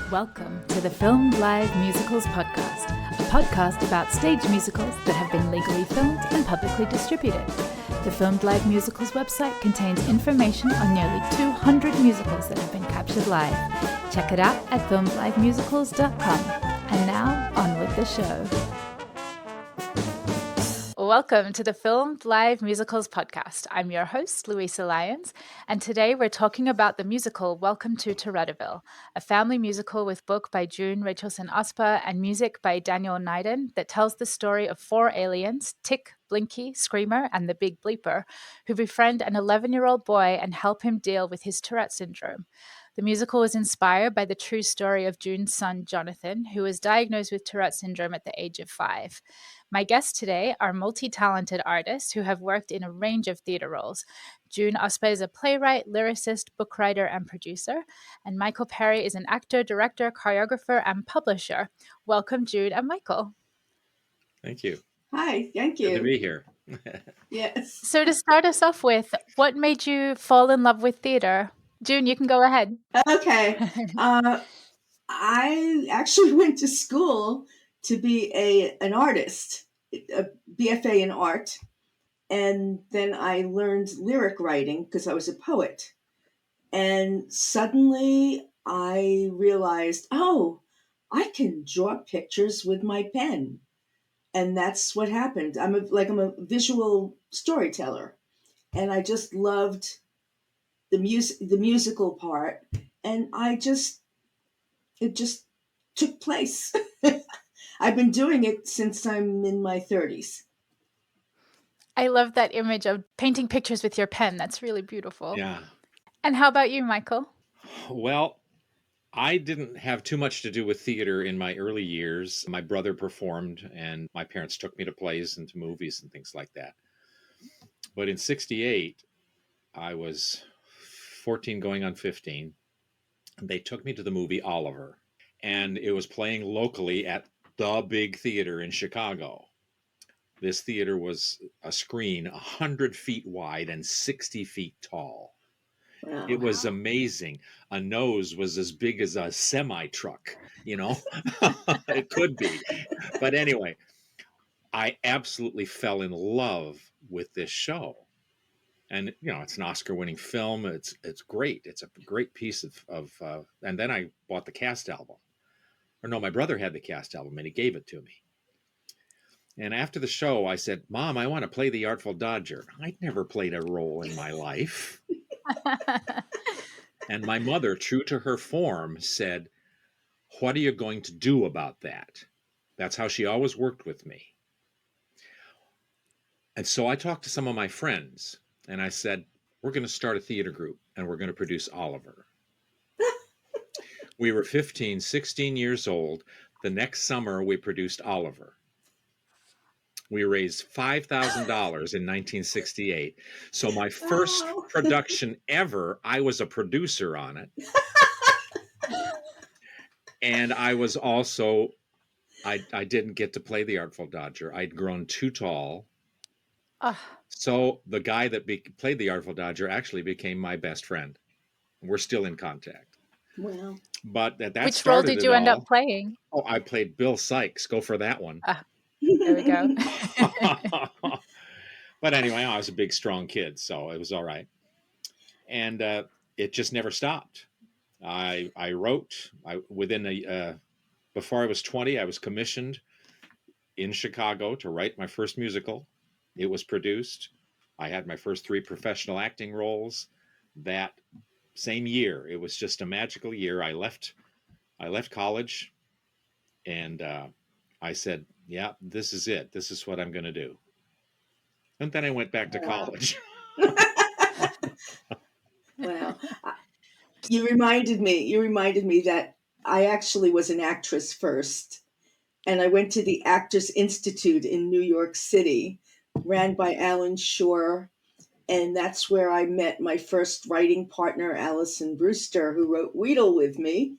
Welcome to the Filmed Live Musicals podcast, a podcast about stage musicals that have been legally filmed and publicly distributed. The Filmed Live Musicals website contains information on nearly 200 musicals that have been captured live. Check it out at filmedlivemusicals.com. And now, on with the show. Welcome to the Filmed Live Musicals podcast. I'm your host, Luisa Lyons, and today we're talking about the musical Welcome to Tourettaville, a family musical with book by June Rachelson-Ospa and music by Daniel Nyden that tells the story of four aliens, Tick, Blinky, Screamer, and the Big Bleeper, who befriend an 11-year-old boy and help him deal with his Tourette Syndrome. The musical was inspired by the true story of June's son, Jonathan, who was diagnosed with Tourette Syndrome at the age of 5. My guests today are multi-talented artists who have worked in a range of theater roles. June Ospa is a playwright, lyricist, book writer, and producer. And Michael Perry is an actor, director, choreographer, and publisher. Welcome, June and Michael. Thank you. Hi, thank you. Good to be here. Yes. So to start us off with, what made you fall in love with theater? June, you can go ahead. Okay. I actually went to school to be an artist, a BFA in art. And then I learned lyric writing because I was a poet. And suddenly I realized, oh, I can draw pictures with my pen. And that's what happened. I'm a visual storyteller. And I just loved the musical part. And it just took place. I've been doing it since I'm in my 30s. I love that image of painting pictures with your pen. That's really beautiful. Yeah. And how about you, Michael? Well, I didn't have too much to do with theater in my early years. My brother performed, and my parents took me to plays and to movies and things like that. But in '68, I was 14 going on 15. They took me to the movie Oliver, and it was playing locally at the big theater in Chicago. This theater was a screen 100 feet wide and 60 feet tall. Wow. It was amazing. A nose was as big as a semi-truck, It could be. But anyway, I absolutely fell in love with this show. And, it's an Oscar-winning film. It's great. It's a great piece of and then I bought the cast album. Or no, my brother had the cast album, and he gave it to me. And after the show, I said, Mom, I want to play the Artful Dodger. I'd never played a role in my life. And my mother, true to her form, said, what are you going to do about that? That's how she always worked with me. And so I talked to some of my friends, and I said, we're going to start a theater group, and we're going to produce Oliver. We were 15, 16 years old. The next summer, we produced Oliver. We raised $5,000 in 1968. So my first production ever, I was a producer on it. And I was also, I didn't get to play the Artful Dodger. I'd grown too tall. So the guy that played the Artful Dodger actually became my best friend. We're still in contact. Wow. But that Which role did you end up playing? Oh, I played Bill Sykes. Go for that one. There we go. But anyway, I was a big, strong kid, so it was all right. And it just never stopped. I wrote. Before I was 20, I was commissioned in Chicago to write my first musical. It was produced. I had my first 3 professional acting roles that same year. It was just a magical year. I left college, and I said, yeah, this is it. This is what I'm going to do. And then I went back to college. Wow. You reminded me that I actually was an actress first. And I went to the Actors Institute in New York City, ran by Alan Shore. And that's where I met my first writing partner, Allison Brewster, who wrote Weedle with me.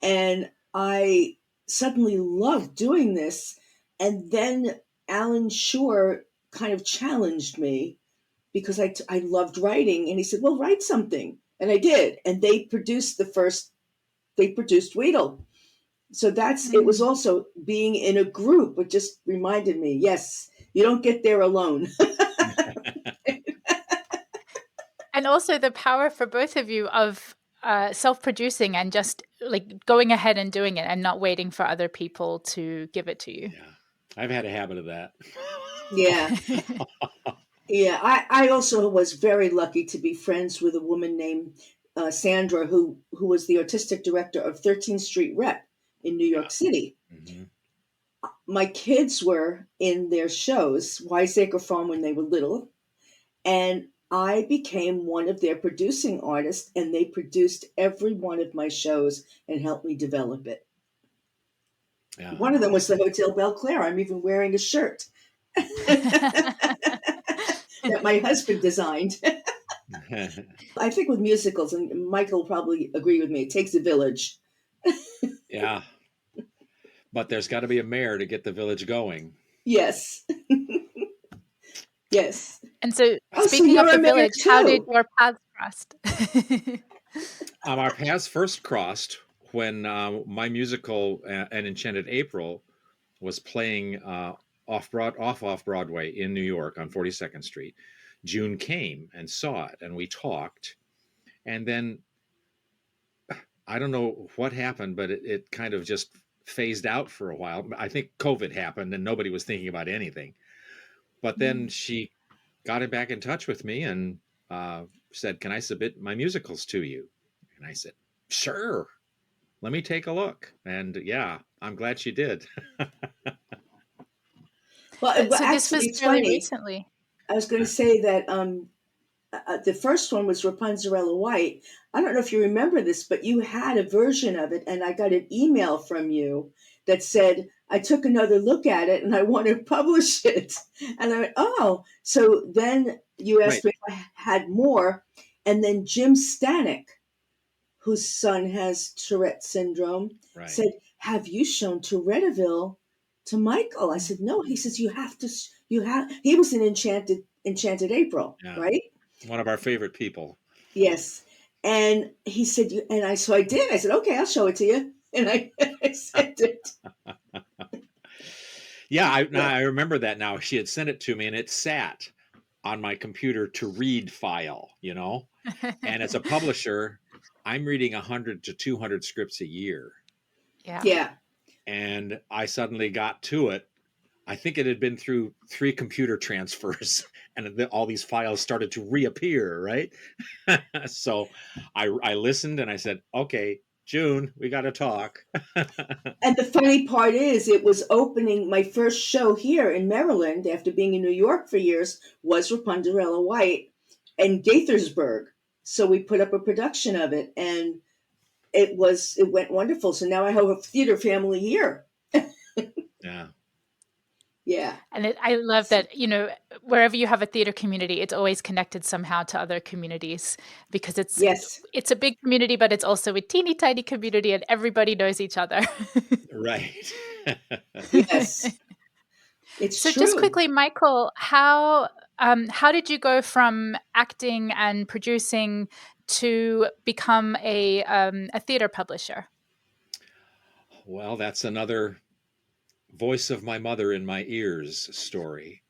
And I suddenly loved doing this. And then Alan Shore kind of challenged me because I loved writing. And he said, well, write something. And I did. And they produced Weedle. So it was also being in a group, it just reminded me, yes, you don't get there alone. And also the power for both of you of self-producing and just like going ahead and doing it and not waiting for other people to give it to you. Yeah, I've had a habit of that. Yeah. Yeah, I also was very lucky to be friends with a woman named Sandra, who was the artistic director of 13th Street Rep in New York City. Mm-hmm. My kids were in their shows, Wiseacre Farm, when they were little, and I became one of their producing artists, and they produced every one of my shows and helped me develop it. Yeah. One of them was the Hotel Belclair. I'm even wearing a shirt that my husband designed. I think with musicals, and Michael will probably agree with me, it takes a village. Yeah. But there's got to be a mayor to get the village going. Yes. Yes. And so, Oh, speaking so of the village, how did your paths cross? Our paths first crossed when my musical, An Enchanted April, was playing off Broadway in New York on 42nd Street. June came and saw it, and we talked. And then I don't know what happened, but it kind of just phased out for a while. I think COVID happened and nobody was thinking about anything. But then she got it back in touch with me and said, "Can I submit my musicals to you?" And I said, "Sure, let me take a look." And yeah, I'm glad she did. Well, So actually, this was it's fairly funny. recently. I was going to say that the first one was Rapunzel White. I don't know if you remember this, but you had a version of it, and I got an email from you that said, I took another look at it and I want to publish it. And I went, oh. So then you asked me if I had more. And then Jim Stanek, whose son has Tourette Syndrome, said, have you shown Tourettaville to Michael? I said, no. He says, he was in Enchanted April, right? One of our favorite people. Yes. And he said, so I did. I said, okay, I'll show it to you. And I sent it. Yeah, I remember that now. She had sent it to me and it sat on my computer to read file, And as a publisher, I'm reading 100 to 200 scripts a year. Yeah. And I suddenly got to it. I think it had been through 3 computer transfers and all these files started to reappear, right? So I listened and I said, okay, June, we got to talk. And the funny part is, it was opening my first show here in Maryland after being in New York for years was Rapunzel White in Gaithersburg. So we put up a production of it and it went wonderful. So now I have a theater family here. Yeah. Yeah. And I love that, wherever you have a theater community, it's always connected somehow to other communities because it's a big community, but it's also a teeny tiny community and everybody knows each other. Right. Yes. It's so true. Just quickly, Michael, how did you go from acting and producing to become a theater publisher? Well, that's another voice of my mother in my ears story.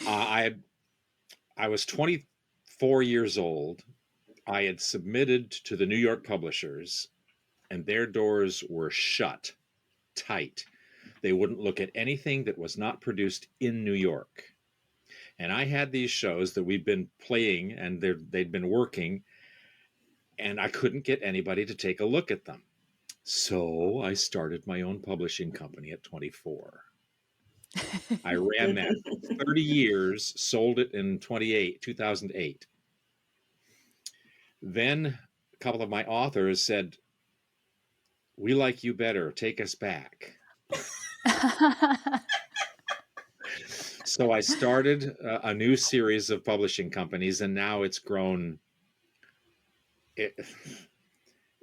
I was 24 years old. I had submitted to the New York publishers, and their doors were shut tight. They wouldn't look at anything that was not produced in New York. And I had these shows that we'd been playing and they'd been working, and I couldn't get anybody to take a look at them. So I started my own publishing company at 24. I ran that 30 years, sold it in 2008. Then a couple of my authors said, "We like you better, take us back." So I started a new series of publishing companies, and now it's grown.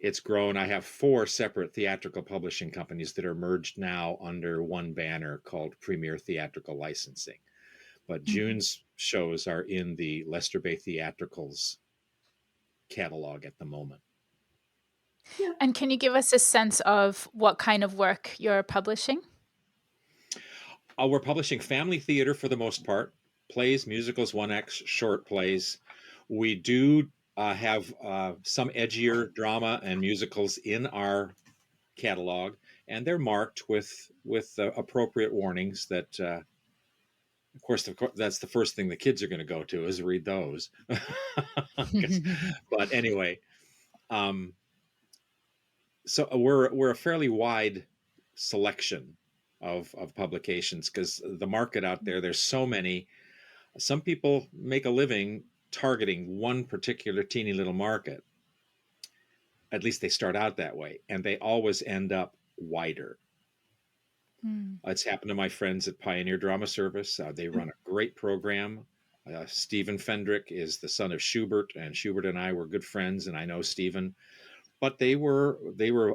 It's grown. I have 4 separate theatrical publishing companies that are merged now under one banner called Premier Theatrical Licensing. But June's shows are in the Leicester Bay Theatrical's catalog at the moment. Yeah. And can you give us a sense of what kind of work you're publishing? We're publishing family theater for the most part, plays, musicals, 1X, short plays. We do have some edgier drama and musicals in our catalog, and they're marked with appropriate warnings that, of course, that's the first thing the kids are going to go to is read those. But anyway, so we're a fairly wide selection of publications, because the market out there, there's so many. Some people make a living targeting one particular teeny little market. At least they start out that way, and they always end up wider. It's happened to my friends at Pioneer Drama Service. They run a great program. Stephen Fendrick is the son of Schubert, and Schubert and I were good friends, and I know Stephen. But they were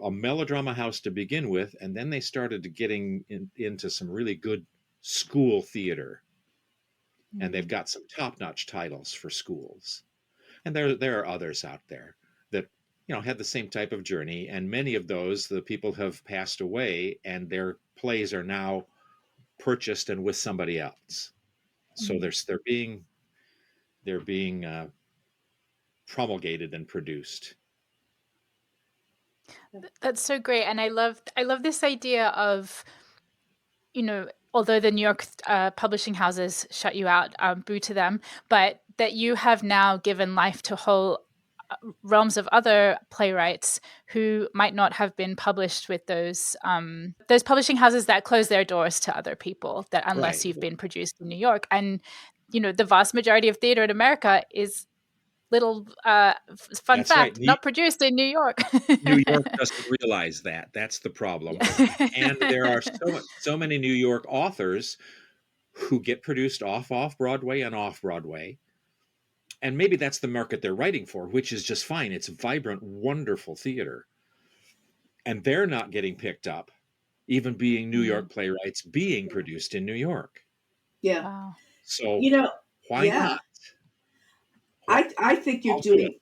a melodrama house to begin with, and then they started getting into some really good school theater, and they've got some top-notch titles for schools. And there are others out there that had the same type of journey, and many of those, the people have passed away, and their plays are now purchased and with somebody else. So they're being promulgated and produced. That's so great. And I love this idea of, although the New York publishing houses shut you out, boo to them, but that you have now given life to whole realms of other playwrights who might not have been published with those publishing houses that close their doors to other people, that unless you've been produced in New York. And, the vast majority of theater in America is little fun That's fact, right. not produced in New York. New York doesn't realize that. That's the problem. And there are so many New York authors who get produced off Broadway and off Broadway. And maybe that's the market they're writing for, which is just fine. It's vibrant, wonderful theater. And they're not getting picked up, even being New York playwrights being produced in New York. Yeah. Wow. So why not? I think you're doing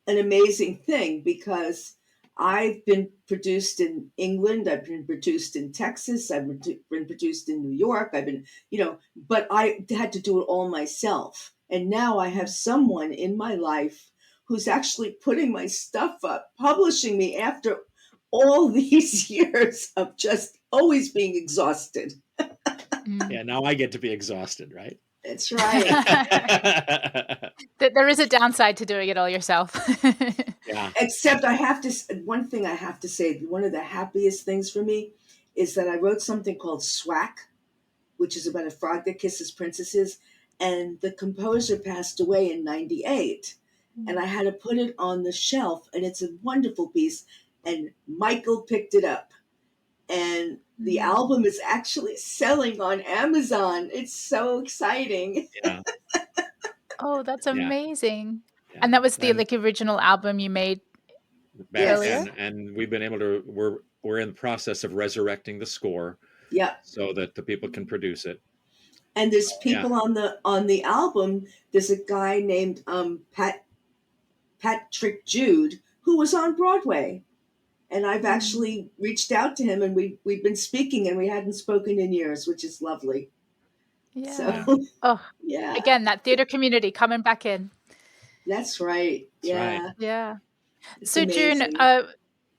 an amazing thing, because I've been produced in England, I've been produced in Texas, I've been produced in New York, I've been, but I had to do it all myself. And now I have someone in my life who's actually putting my stuff up, publishing me after all these years of just always being exhausted. Yeah, now I get to be exhausted, right? That's right. There is a downside to doing it all yourself. Yeah. Except one thing I have to say, one of the happiest things for me is that I wrote something called Swack, which is about a frog that kisses princesses. And the composer passed away in 98. And I had to put it on the shelf, and it's a wonderful piece. And Michael picked it up. And the album is actually selling on Amazon. It's so exciting. Yeah. Oh, that's amazing. Yeah. And that was the original album you made back then. And we've been able to, we're in the process of resurrecting the score. Yeah. So that the people can produce it. And there's people on the album. There's a guy named Patrick Jude who was on Broadway. And I've actually reached out to him, and we've been speaking, and we hadn't spoken in years, which is lovely. Yeah. So, yeah. Again, that theater community coming back in. That's right. That's right. Yeah. It's so amazing. June,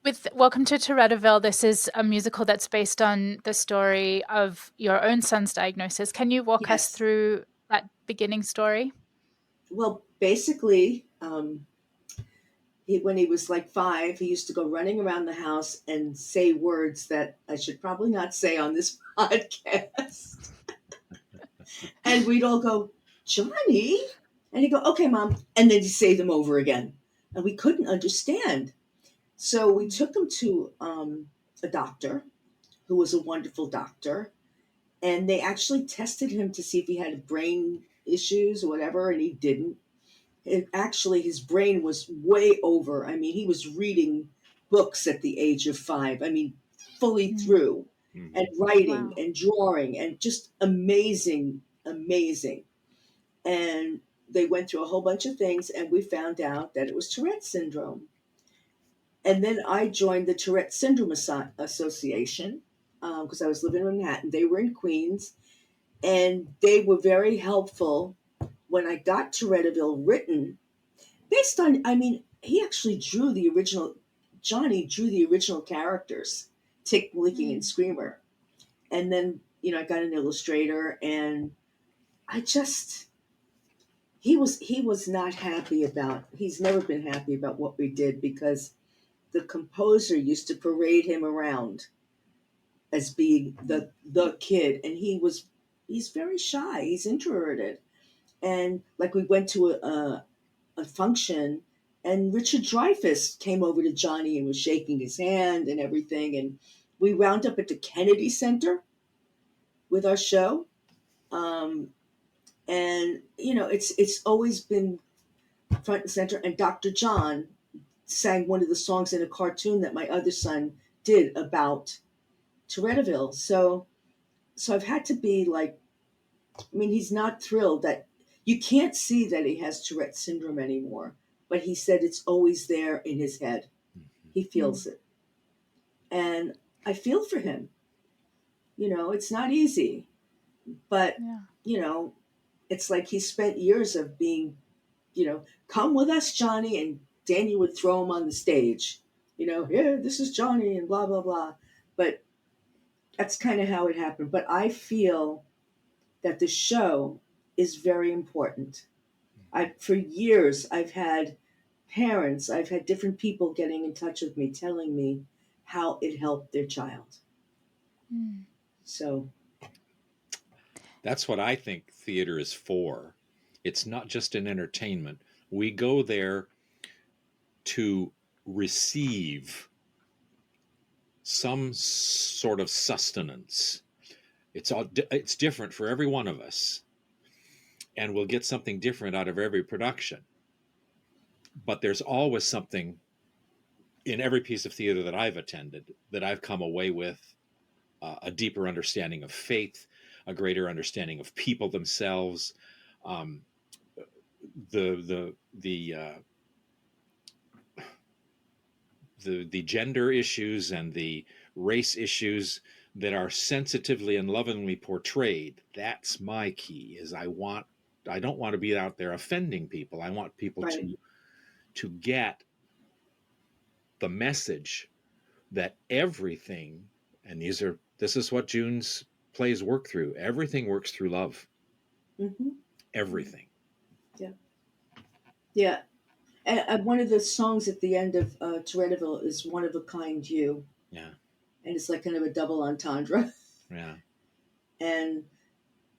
with Welcome to Tourettaville, this is a musical that's based on the story of your own son's diagnosis. Can you walk us through that beginning story? Well, basically, when he was like 5, he used to go running around the house and say words that I should probably not say on this podcast. And we'd all go, Johnny? And he'd go, okay, Mom. And then he'd say them over again. And we couldn't understand. So we took him to a doctor who was a wonderful doctor. And they actually tested him to see if he had brain issues or whatever, and he didn't. His brain was way over. I mean, he was reading books at the age of 5. I mean, fully through, and writing and drawing and just amazing amazing. And they went through a whole bunch of things, and we found out that it was Tourette syndrome. And then I joined the Tourette Syndrome Association because I was living in Manhattan. They were in Queens, and they were very helpful when I got Tourettaville written based on, I mean, he actually drew the original, Johnny drew the original characters, Tick, Licking, and Screamer. And then, I got an illustrator, and I just, he was not happy about, he's never been happy about what we did because the composer used to parade him around as being the kid, and he's very shy, he's introverted. And like we went to a function, and Richard Dreyfuss came over to Johnny and was shaking his hand and everything, and we wound up at the Kennedy Center with our show. And it's always been front and center. And Dr. John sang one of the songs in a cartoon that my other son did about Tourettaville. So I've had to be like, I mean, he's not thrilled that you can't see that he has Tourette syndrome anymore, but he said it's always there in his head. He feels it. And I feel for him. It's not easy, but, it's like he spent years of being, come with us, Johnny, and Daniel would throw him on the stage, here, this is Johnny, and blah, blah, blah. But that's kind of how it happened. But I feel that the show is very important. For years, I've had parents, I've had different people getting in touch with me, telling me how it helped their child. So that's what I think theater is for. It's not just an entertainment. We go there to receive some sort of sustenance. It's different for every one of us, and we'll get something different out of every production. But there's always something in every piece of theater that I've attended that I've come away with a deeper understanding of faith, a greater understanding of people themselves, the gender issues and the race issues that are sensitively and lovingly portrayed. That's my key. I don't want to be out there offending people. I want people to get the message that everything, and this is what June's plays work through. Everything works through love. Everything. Yeah. And one of the songs at the end of Tourettaville is "One of a Kind You." Yeah. And it's like kind of a double entendre. Yeah. And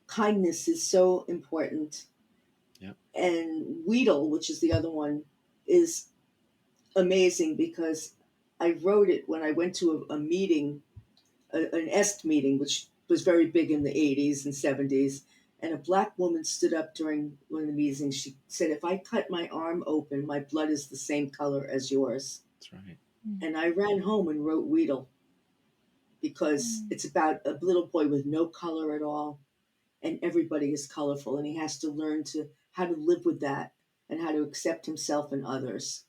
kindness is so important. Yeah. And Weedle, which is the other one, is amazing because I wrote it when I went to a meeting, an EST meeting, which was very big in the 80s and 70s. And a black woman stood up during one of the meetings. She said, "If I cut my arm open, my blood is the same color as yours." That's right. And I ran home and wrote Weedle because it's about a little boy with no color at all. And everybody is colorful. And he has to learn how to live with that and how to accept himself and others.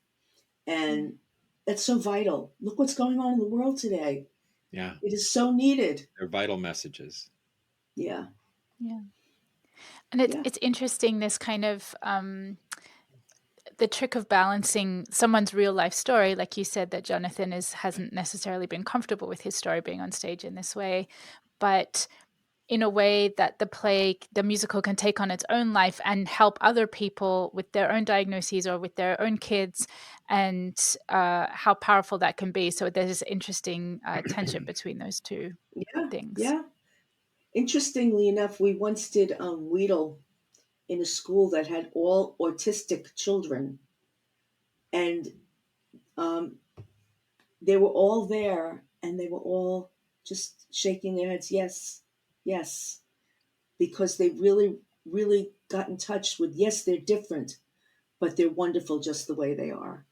And that's so vital. Look what's going on in the world today. Yeah. It is so needed. They're vital messages. Yeah. And it's interesting, this kind of the trick of balancing someone's real life story, like you said, that Jonathan hasn't necessarily been comfortable with his story being on stage in this way, but in a way that the musical can take on its own life and help other people with their own diagnoses or with their own kids, and how powerful that can be. So there's this interesting tension between those two things. Yeah. Interestingly enough, we once did Weedle in a school that had all autistic children. And they were all there, and they were all just shaking their heads, yes, yes, because they really, really got in touch with, yes, they're different, but they're wonderful just the way they are.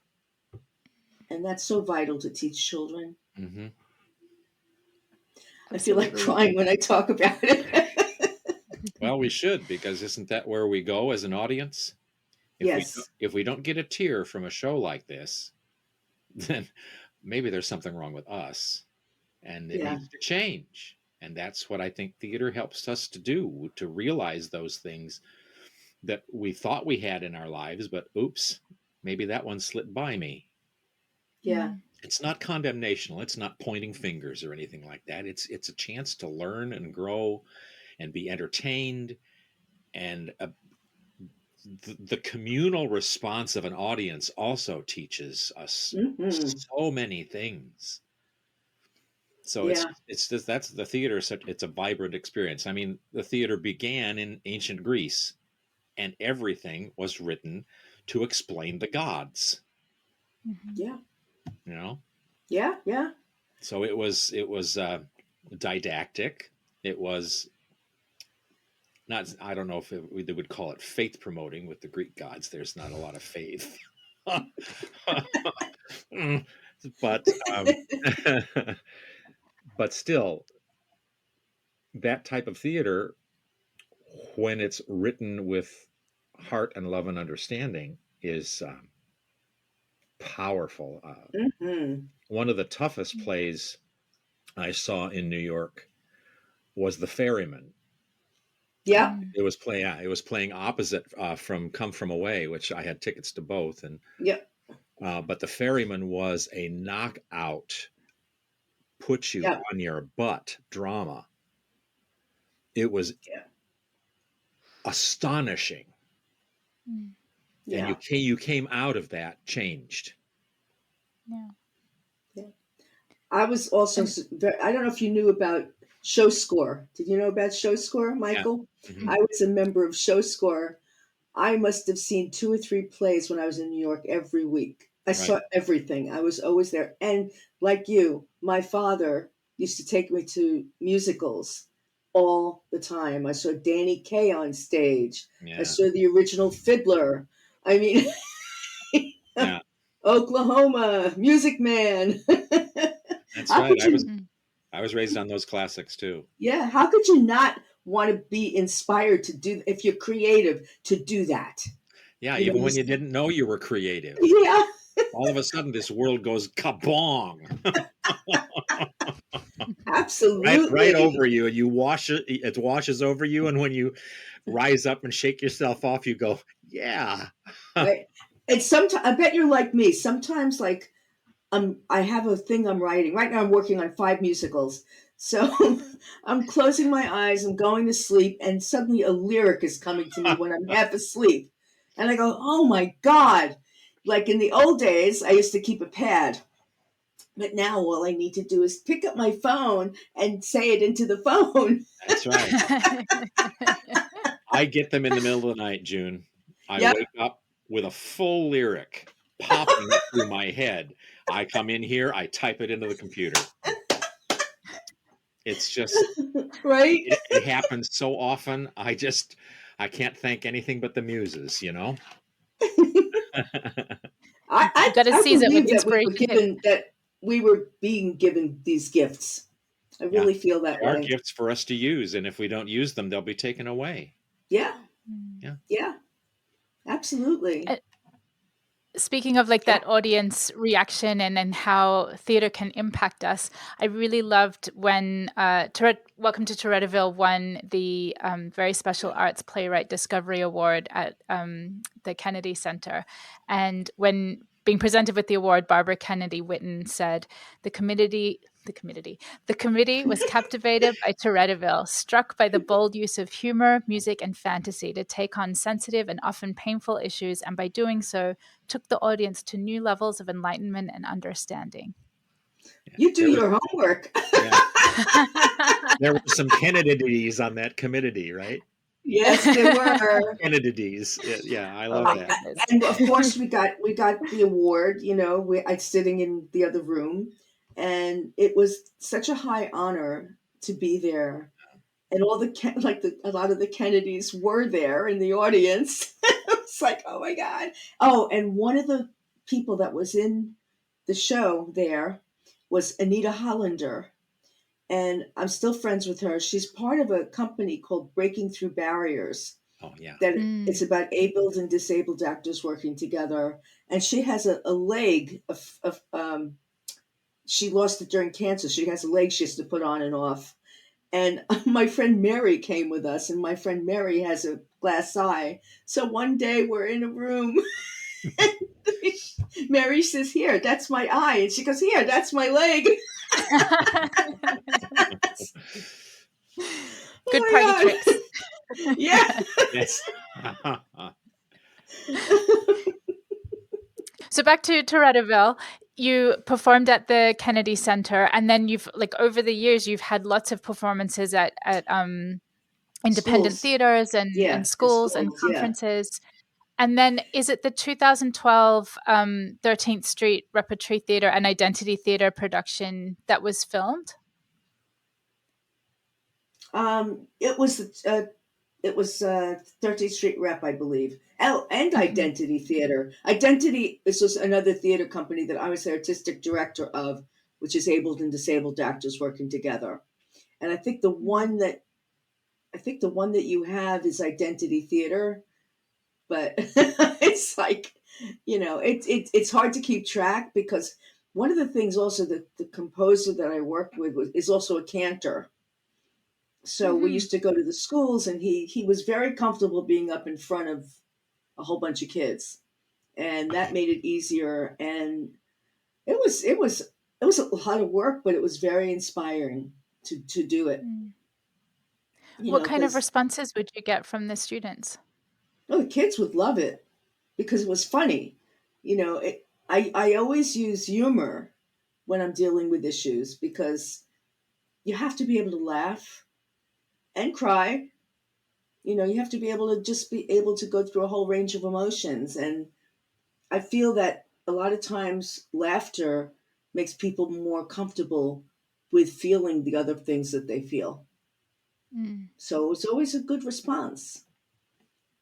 And that's so vital to teach children. I feel like crying when I talk about it. Well, we should, because isn't that where we go as an audience? Yes. If we don't get a tear from a show like this, then maybe there's something wrong with us, and it Yeah. needs to change. And that's what I think theater helps us to do, to realize those things that we thought we had in our lives, but oops, maybe that one slipped by me. Yeah. It's not condemnational. It's not pointing fingers or anything like that. It's a chance to learn and grow and be entertained. And the communal response of an audience also teaches us Hmm. so many things. So Yeah. it's just, that's the theater. It's a vibrant experience. I mean, the theater began in ancient Greece, and everything was written to explain the gods. Yeah. You know, Yeah. Yeah. so it was didactic. It was not. I don't know if they would call it faith promoting with the Greek gods. There's not a lot of faith, but but still, that type of theater, when it's written with heart and love and understanding, is powerful. Hmm. One of the toughest plays I saw in New York was The Ferryman. Yeah. It was playing opposite from Come From Away, which I had tickets to both, and Yeah. but The Ferryman was a knockout, put you Yeah. on your butt drama. It was Yeah. astonishing, and Yeah. you came out of that changed. Yeah. Yeah. I was also, And I don't know if you knew about Show Score. Did you know about Show Score, Yeah. Michael? Hmm. I was a member of Show Score. I must have seen 2 or 3 plays when I was in New York every week. I Right. saw everything. I was always there. And like you, my father used to take me to musicals all the time. I saw Danny Kaye on stage. I Yeah. saw the original Fiddler. I mean, Yeah. Oklahoma, Music Man. That's How right. could you, I was raised on those classics too. yeah, how could you not want to be inspired to do, if you're creative, to do that? Yeah, You know, even when this, you didn't know you were creative, yeah, all of a sudden this world goes kabong right absolutely. over you, and you wash it. It washes over you, and when you rise up and shake yourself off, you go, "Yeah, Right. And sometimes I bet you're like me. Sometimes, like, I have a thing I'm writing right now. I'm working on 5 musicals, so I'm closing my eyes. I'm going to sleep, and suddenly a lyric is coming to me when I'm half asleep, and I go, "Oh my god!" Like in the old days, I used to keep a pad, but now all I need to do is pick up my phone and say it into the phone. that's right." I get them in the middle of the night, June. I Yep. wake up with a full lyric popping through my head. I come in here, I type it into the computer. It's just Right. it happens so often. I can't thank anything but the muses, you know. you got to I seize it with believe that we were inspiration. given that we were being given these gifts. I Yeah, really feel that they are way. gifts for us to use, and if we don't use them, they'll be taken away. Yeah, Yeah, yeah, absolutely. Uh, Speaking of like Yeah. that audience reaction and how theater can impact us, I really loved when Welcome to Tourettaville won the very special arts playwright discovery award at the Kennedy Center, and when being presented with the award, Barbara Kennedy Whitten said, "The committee, the committee was captivated by Tourettaville, struck by the bold use of humor, music, and fantasy to take on sensitive and often painful issues, and by doing so, took the audience to new levels of enlightenment and understanding." yeah. You do your homework. Yeah, there were some Kennedys on that committee, right? Yes, there were. Kennedys. Yeah, I Oh love my I, that. goodness. and of course we got the award. I sitting in the other room, and it was such a high honor to be there. And all a lot of the Kennedys were there in the audience. It's like, oh my god. Oh, and one of the people that was in the show there was Anita Hollander, and I'm still friends with her. She's part of a company called Breaking Through Barriers. Oh, yeah. That Mm. it's about abled and disabled actors working together. And she has a leg she lost it during cancer. She has a leg she has to put on and off. And my friend Mary came with us, and my friend Mary has a glass eye. So one day we're in a room, and Mary says, "Here, that's my eye," and she goes, "Here, that's my leg." Good Oh party my tricks. God. Yeah. Yes. So back to Tourettaville, you performed at the Kennedy Center, and then you've like over the years you've had lots of performances at independent Schools. theaters Yeah, and in schools and schools. Yeah. conferences. And then is it the 2012 13th Street Repertory Theater and Identity Theater production that was filmed? It was 13th Street Rep, I believe. Oh, and Mhm. Identity Theater. Identity is just another theater company that I was the artistic director of, which is abled and disabled actors working together. And Mm. I think the one that you have is Identity Theater, but it's like, it's hard to keep track because one of the things also that the composer that I worked with is also a cantor. So we Mhm. used to go to the schools, and he was very comfortable being up in front of a whole bunch of kids, and that made it easier. And it was a lot of work, but it was very inspiring to do it. Mm. What kind of Because responses would you get from the students? the kids would love it because it was funny. I always use humor when I'm dealing with issues because you have to be able to laugh and cry. You have to be able to just be able to go through a whole range of emotions. And I feel that a lot of times laughter makes people more comfortable with feeling the other things that they feel. Mm. So it's always a good response,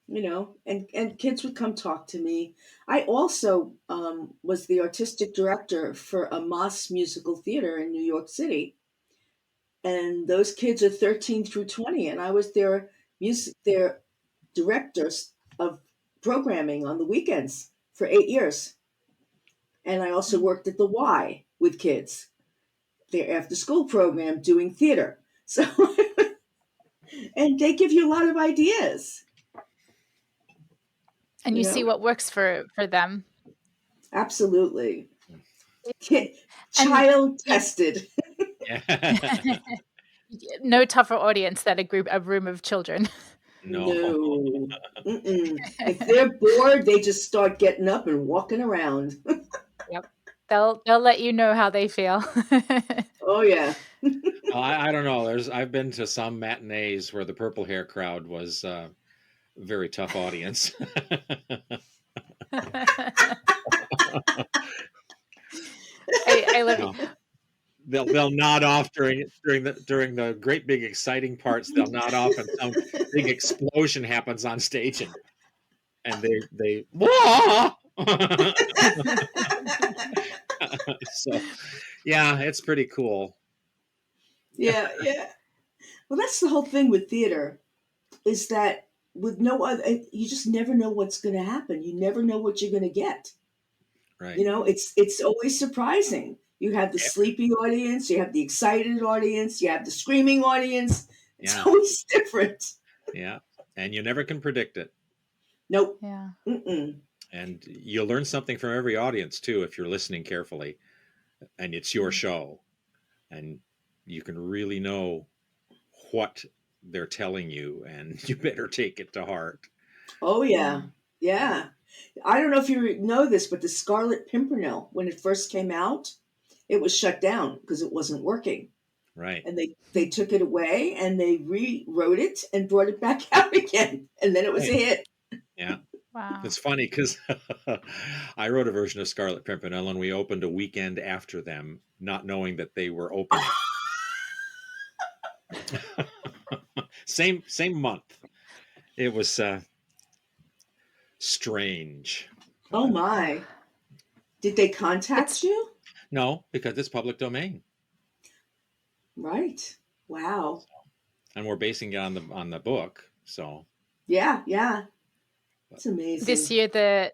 and kids would come talk to me. I also was the artistic director for a Moss musical theater in New York City. And those kids are 13 through 20. And I was their directors of programming on the weekends for 8 years. And I also Mm. worked at the Y with kids, their after school program doing theater. So, and they give you a lot of ideas, And you you see know? what works for them. Absolutely. Kid, And child you tested. Yeah. no tougher audience than a room of children. No. No. Mm-mm. If they're bored, they just start getting up and walking around. Yep. They'll let you know how they feel. Oh, yeah. I don't know. I've been to some matinees where the purple hair crowd was a very tough audience. I You live know, they'll nod off during the great big exciting parts. They'll nod off, and some big explosion happens on stage, and they "Wah!" So yeah, it's pretty cool. Yeah, yeah. Well, that's the whole thing with theater is that with no other, you just never know what's going to happen. You never know what you're going to get. Right. It's always surprising. You have the Yeah. sleepy audience, you have the excited audience, you have the screaming audience. It's Yeah. always different. Yeah. And you never can predict it. Nope. Yeah. Mm-mm. And you'll learn something from every audience too if you're listening carefully and it's your Mm. show, and you can really know what they're telling you, and you better take it to heart. Oh yeah, Mm. yeah. I don't know if you know this, but the Scarlet Pimpernel, when it first came out, it was shut down because it wasn't working, Right. and they took it away and they rewrote it and brought it back out again, and then it was a Right. hit. Yeah. Wow. It's funny because I wrote a version of Scarlet Pimpernel, and we opened a weekend after them, not knowing that they were opening. Same month. It was strange. Oh But my! Did they It's contact you? no, because it's public domain. Right. Wow. And we're basing it on the book. So, Yeah, yeah. but It's This amazing. year,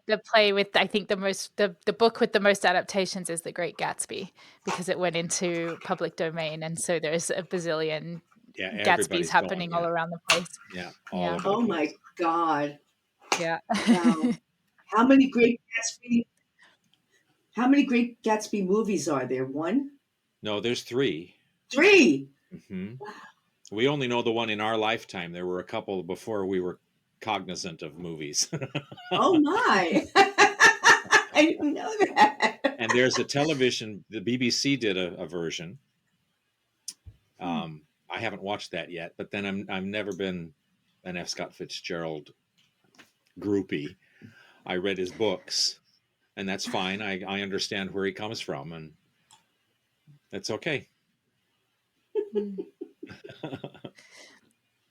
the play with, I think, the book with the most adaptations is The Great Gatsby, because it went into public domain, and so there's a bazillion yeah, Gatsbys everybody's going. happening all Yeah, around the place. yeah, all Yeah, over the Oh my place. God. yeah. Wow. How many great Gatsby how many great Gatsby movies are there? One? No, there's three. Three. Hmm. We only know the one in our lifetime. There were a couple before we were cognizant of movies. Oh my. I didn't know that. And there's a television. The BBC did a version. Hmm. I haven't watched that yet, but then I've never been an F. Scott Fitzgerald groupie. I read his books, and that's fine. I understand where he comes from, and it's okay. Hmm.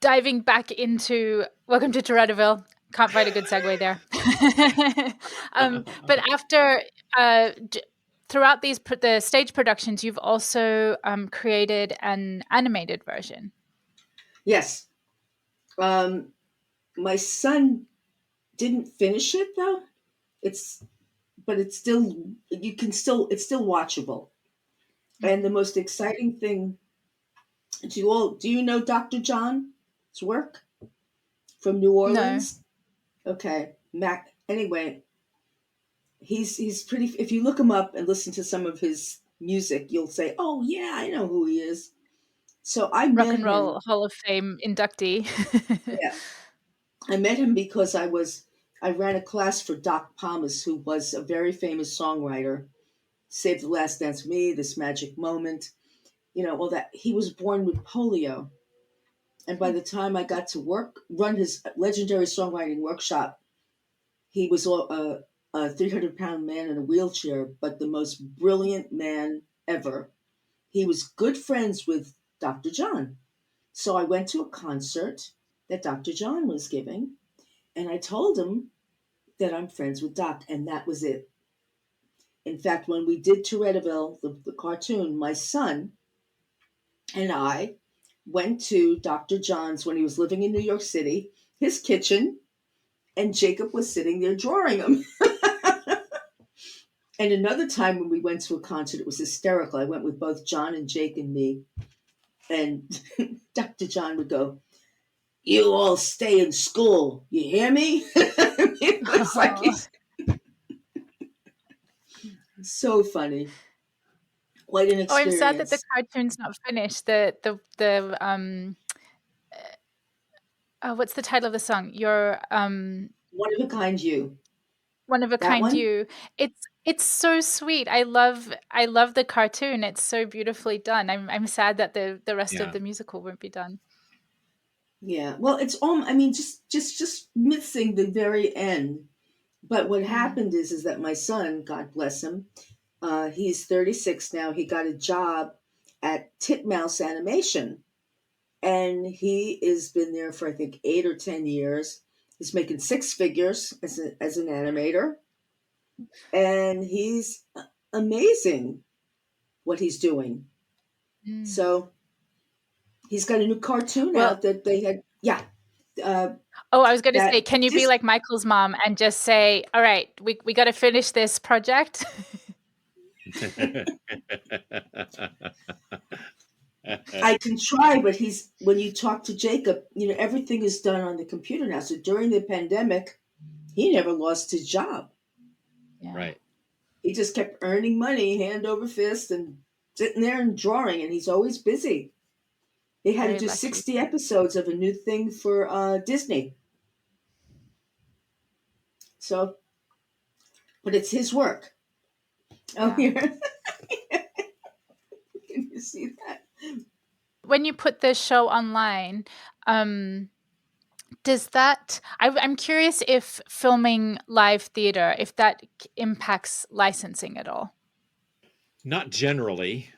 Diving back into Welcome to Tourettaville. Can't find a good segue there. But after, uh, d- throughout the stage productions, you've also created an animated version. Yes. Um, my son didn't finish it though. It's but it's still it's still watchable. And the most exciting thing, do you know Dr. John's work from New No. Orleans? Okay. Mac anyway, he's pretty if you look him up and listen to some of his music, you'll say, "Oh yeah, I know who he is." So I Rock met and Roll him. Hall of Fame inductee. Yeah. I met him because I ran a class for Doc Pomus, who was a very famous songwriter. Save the Last Dance with Me, This Magic Moment, all that. He was born with polio. And by the time I got to run his legendary songwriting workshop, he was a 300-pound man in a wheelchair, but the most brilliant man ever. He was good friends with Dr. John. So I went to a concert that Dr. John was giving, and I told him that I'm friends with Doc, and that was it. In fact, when we did Tourettaville, the cartoon, my son and I went to Dr. John's when he was living in New York City, his kitchen, and Jacob was sitting there drawing him. And another time when we went to a concert, it was hysterical. I went with both John and Jake and me, and Dr. John would go, "You all stay in school. You hear me?" It was like Oh. he's so funny. Quite an Oh, I'm sad that the experience. cartoon's not finished. The oh, what's the title of the song? Your One of a kind, you. One of a That Kind one? You. It's so sweet. I love the cartoon. It's so beautifully done. I'm sad that the rest of Yeah. the musical won't be done. Yeah. Well, it's I mean, just missing the very end. But what Mm. happened is that my son, God bless him, he's 36 now. He got a job at Titmouse Animation, and he has been there for I think 8 or 10 years. He's making six figures as an animator, and he's amazing what he's doing. Mm. So he's got a new cartoon Well, out that they had. Yeah, uh, oh, I was gonna say, that can you be just like Michael's mom and just say, "All right, we gotta finish this project"? I can try, but he's when you talk to Jacob, everything is done on the computer now. So during the pandemic, he never lost his job. Yeah, Right. He just kept earning money hand over fist and sitting there and drawing, and he's always busy. They had to very do lucky. 60 episodes of a new thing for Disney. So, but it's his work. Oh, Yeah. here. Can you see that? When you put the show online, um, does that I'm curious if filming live theater, if that impacts licensing at all? Not generally.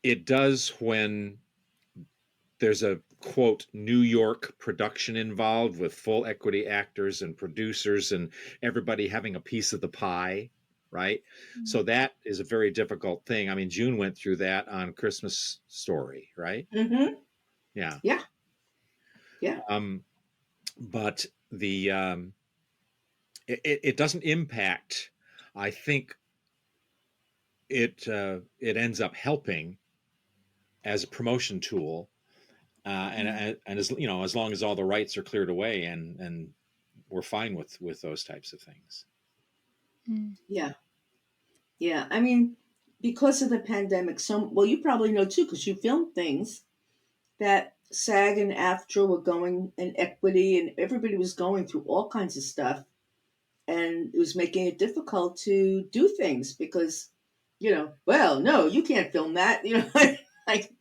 It does when there's a quote New York production involved with full equity actors and producers and everybody having a piece of the pie. right? So that is a very difficult thing. I mean, June went through that on Christmas Story, right? Mm-hmm. Yeah. Yeah. Yeah. But the it doesn't impact. I think it ends up helping as a promotion tool, and as you know, as long as all the rights are cleared away, and we're fine with those types of things. Yeah. Yeah. I mean, because of the pandemic, well, you probably know too, because you filmed things that SAG and AFTRA were going, and Equity, and everybody was going through all kinds of stuff. And it was making it difficult to do things because, well, no, you can't film that, like,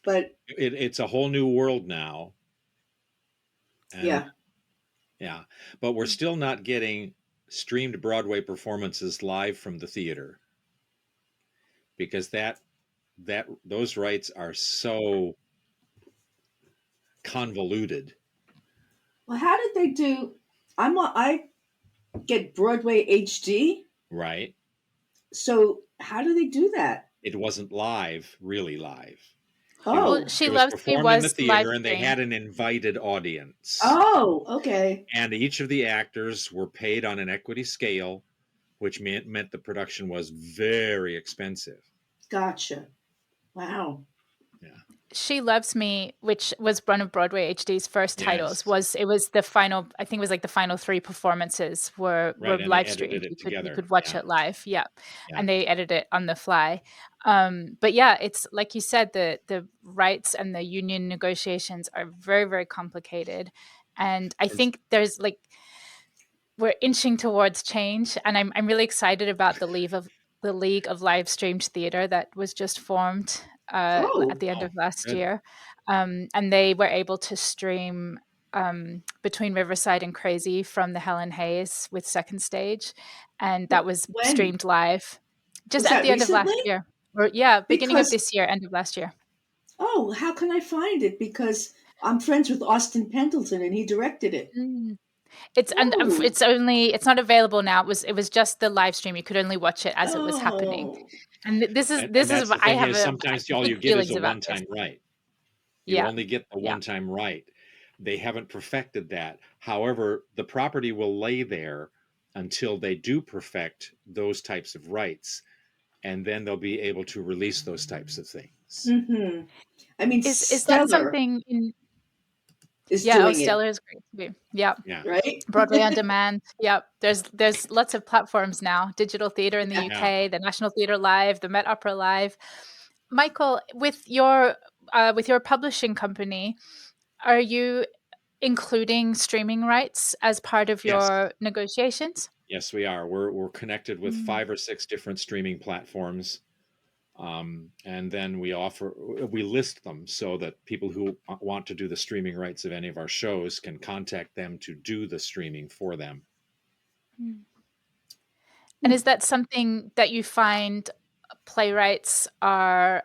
but It's a whole new world now, and yeah. yeah, but we're still not getting streamed Broadway performances live from the theater, because those rights are so convoluted. Well, how did they do? I get Broadway HD. Right? So how do they do that? It wasn't live, really live. Well, Oh, She It was Loves Me performed in the was live theater, and they streamed. had an invited audience. oh, okay. And each of the actors were paid on an equity scale, which meant the production was very expensive. Gotcha. Wow. Yeah. She Loves Me, which was one of Broadway HD's first titles, Yes. was the final. I think it was like the final three performances were Right. And they live edited streamed. it You together. could watch Yeah. it live, yeah, Yeah. and they edited it on the fly. But yeah, it's like you said, the rights and the union negotiations are very, very complicated, and I think there's like we're inching towards change, and I'm really excited about the League of Live Streamed Theater that was just formed at Oh, the end Oh, of last good. year, and they were able to stream Between Riverside and Crazy from the Helen Hayes with Second Stage, and that was when streamed live just was at that the end of last recently? year, or yeah, beginning of Because this year, end of last year. how can I find it? Because I'm friends with Austin Pendleton and he directed it. Mm. It's and Oh, it's not available now. It was just the live stream. You could only watch it as it was happening. oh, And And that's the I thing have is, sometimes all you big get is feelings a about this. one-time right. You Yeah, only get the yeah. one-time right. They haven't perfected that. However, the property will lay there until they do perfect those types of rights, and then they'll be able to release those types of things. hmm. I mean, Is that Stellar something in is yeah, oh, doing it, Stellar is great too. Yeah. Yeah. right? Broadway on Demand. Yep. There's lots of platforms now. Digital Theatre in the Yeah. Yeah. UK, the National Theatre Live, the Met Opera Live. Michael, with your publishing company, are you including streaming rights as part of Yes. your negotiations? Yes, we are. We're connected with Mm. 5 or 6 different streaming platforms. And then we list them so that people who want to do the streaming rights of any of our shows can contact them to do the streaming for them. Mm. And is that something that you find playwrights are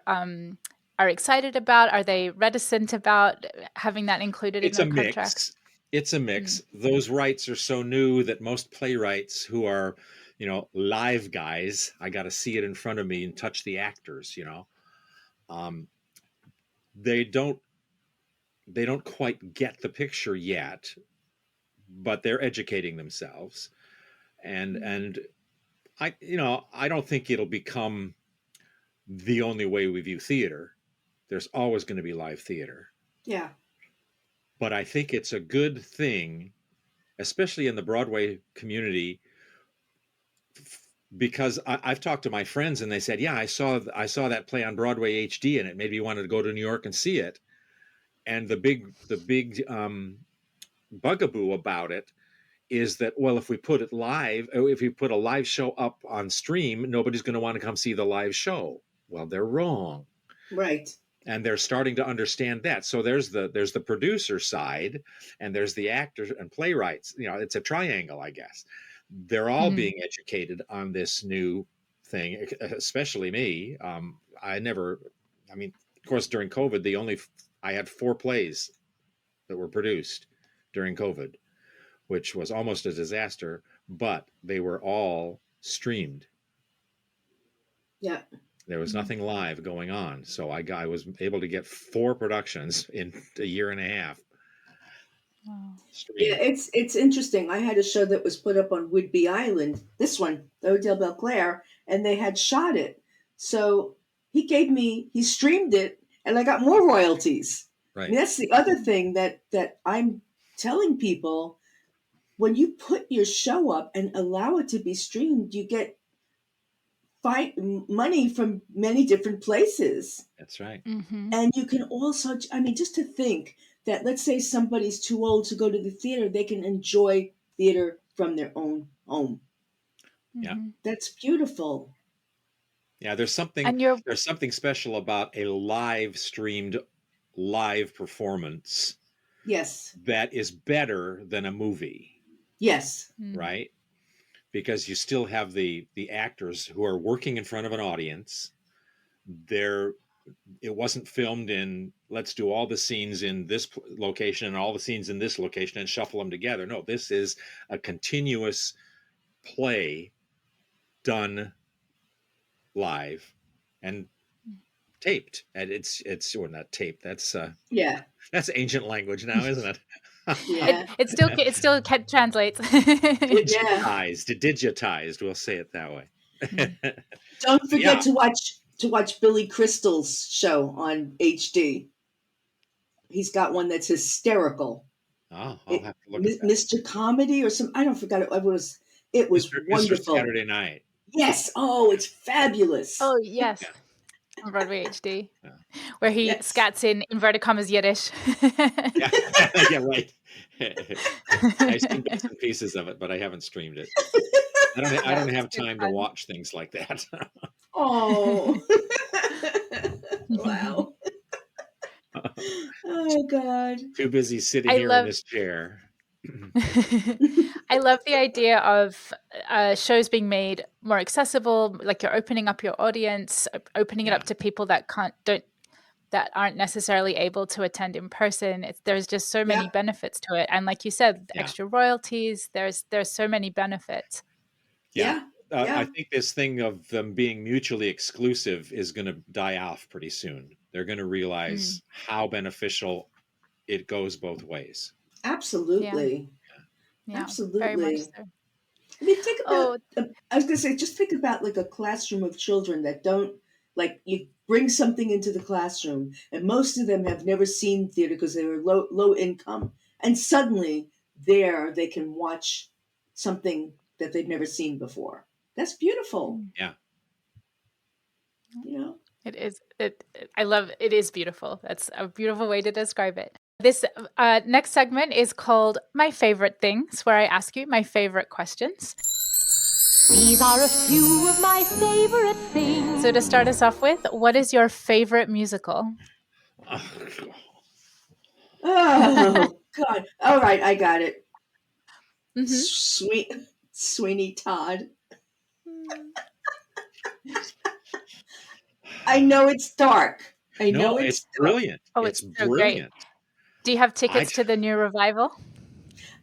excited about? Are they reticent about having that included in It's a their contract? mix. It's a Mm. mix. Those rights are so new that most playwrights who are, live guys, I got to see it in front of me and touch the actors, um, they don't they don't quite get the picture yet, but they're educating themselves. And I don't think it'll become the only way we view theater. There's always going to be live theater. Yeah. But I think it's a good thing, especially in the Broadway community, because I've talked to my friends and they said, "Yeah, I saw that play on Broadway HD, and it made me want to go to New York and see it." And the big bugaboo about it is that, well, if we put it live, or if we put a live show up on stream, nobody's going to want to come see the live show. Well, they're wrong. Right. And they're starting to understand that. So there's the producer side, and there's the actors and playwrights. It's a triangle, I guess. They're all Mhm. being educated on this new thing, especially me. I mean, of course, during COVID, I had 4 plays that were produced during COVID, which was almost a disaster, but they were all streamed. Yeah. There was nothing live going on. So I was able to get 4 productions in a year and a half. Wow. Yeah, Streamed. it's interesting. I had a show that was put up on Whidbey Island, this one, the Hotel Belclair, and they had shot it. So he streamed it, and I got more royalties. I Right. mean, that's the other thing that I'm telling people. When you put your show up and allow it to be streamed, you get money from many different places. That's right. Mm-hmm. And you can also, I mean, just to think that, let's say somebody's too old to go to the theater, they can enjoy theater from their own home. Yeah. Mm-hmm. That's beautiful. Yeah, there's something And special about a live streamed live performance Yes. that is better than a movie, Yes. right? Because you still have the actors who are working in front of an audience. It wasn't filmed in, let's do all the scenes in this location and all the scenes in this location and shuffle them together. No, this is a continuous play done live and taped. And it's well, not taped. That's Yeah. ancient language now, isn't it? Yeah. it still translates. Digitized. We'll say it that way. Don't forget Yeah. to watch Billy Crystal's show on HD. He's got one that's hysterical. Oh, I'll have to look at that. Mr. Comedy or some, I don't forget it was. It was Mr. wonderful. Saturday Night. Yes. Oh, it's fabulous. Oh yes, Yeah. on Broadway HD, Yeah. where he scats in inverted commas Yiddish. Yeah, yeah, right. I've seen bits and pieces of it, but I haven't streamed it. I don't have time to watch things like that. Oh. Wow. Oh God. Too busy sitting here in this chair. I love the idea of shows being made more accessible, like you're opening up your audience, opening it up to people that aren't necessarily able to attend in person. There's just so many benefits to it, and like you said, extra royalties. There's so many benefits. Yeah. I think this thing of them being mutually exclusive is going to die off pretty soon. They're going to realize how beneficial it goes both ways. Absolutely. Yeah. Absolutely. Very much so. I mean, think about, I was going to say, just think about like a classroom of children that don't, like, you bring something into the classroom and most of them have never seen theater because they were low income. And suddenly they can watch something that they've never seen before. That's beautiful. Yeah. You know? It is. I love. It is beautiful. That's a beautiful way to describe it. This next segment is called My Favorite Things, where I ask you my favorite questions. These are a few of my favorite things. So to start us off with, what is your favorite musical? Oh God! All right, I got it. Mm-hmm. Sweeney Todd. I know it's dark. I know it's brilliant. Oh, it's so brilliant. Great. Do you have tickets to the new revival?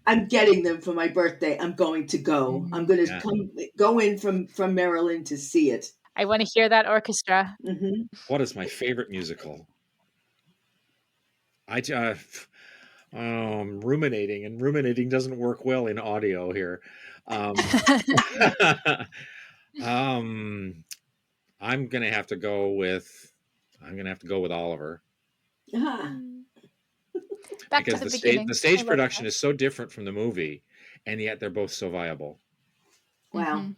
I'm getting them for my birthday. I'm going to go. I'm going to go in from Maryland to see it. I want to hear that orchestra. Mm-hmm. What is my favorite musical? Ruminating, and ruminating doesn't work well in audio here. I'm gonna have to go with Oliver. Back because to the beginning. The stage production is so different from the movie, and yet they're both so viable. Wow. Mm-hmm.